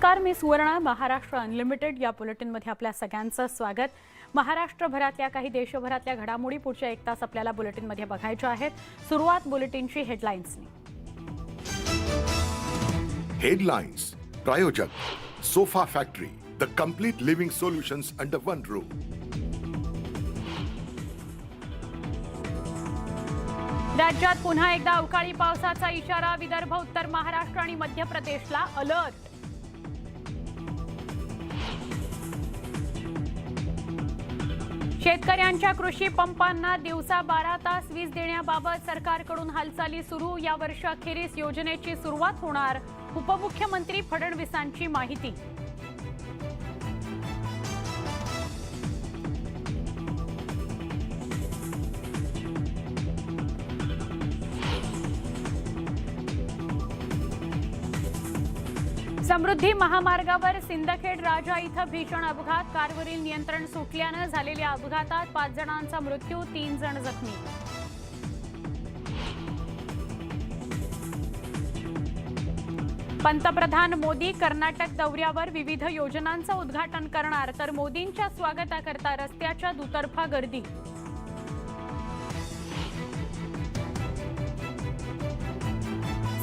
नमस्कार, मी सुवर्णा. महाराष्ट्र अनलिमिटेड या बुलेटिनमध्ये आपल्या सगळ्यांचं स्वागत. महाराष्ट्रभरातल्या काही देशभरातल्या घडामोडी पुढच्या एक तास आपल्याला बुलेटिनमध्ये बघायच्या आहेत. सुरुवात बुलेटिनची हेडलाईन्सनी. हेडलाईन्स. प्रायोजक sofa factory, the complete living solutions under one roof. राज्यात पुन्हा एकदा अवकाळी पावसाचा इशारा. विदर्भ, उत्तर महाराष्ट्र आणि मध्य प्रदेशला अलर्ट. शेतकऱ्यांच्या कृषी पंपांना दिवसा 12 तास वीज देण्याबाबत सरकारकडून हालचाली सुरू. या वर्षाखेरीस योजनेची सुरुवात होणार. उपमुख्यमंत्री फडणवीसांची माहिती. समृद्धी महामार्गावर सिंदखेड राजा इथं भीषण अपघात. कारवरील नियंत्रण सुटल्यानं झालेल्या अपघातात 5 जणांचा मृत्यू, 3 जण जखमी. पंतप्रधान मोदी कर्नाटक दौऱ्यावर विविध योजनांचं उद्घाटन करणार. तर मोदींच्या स्वागताकरता रस्त्याच्या दुतर्फा गर्दी.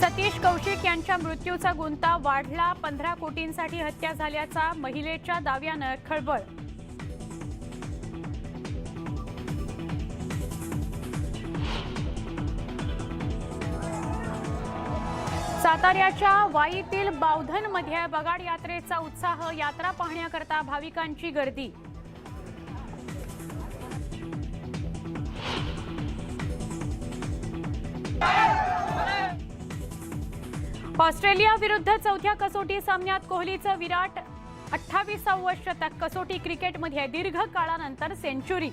सतीश कौशिक यांच्या मृत्यूचा गुंता वाढला. 15 कोटींसाठी हत्या झाल्याचा महिलेच्या दाव्यानं खळबळ. साताऱ्याच्या वाईतील बावधनमध्ये बगाड यात्रेचा उत्साह. यात्रा पाहण्याकरता भाविकांची गर्दी. ऑस्ट्रेलिया विरुद्ध चौथ्या कसोटी सामन्यात कोहलीचं विराट 28वे शतक. कसोटी क्रिकेटमध्ये दीर्घ काळानंतर सेंचुरी.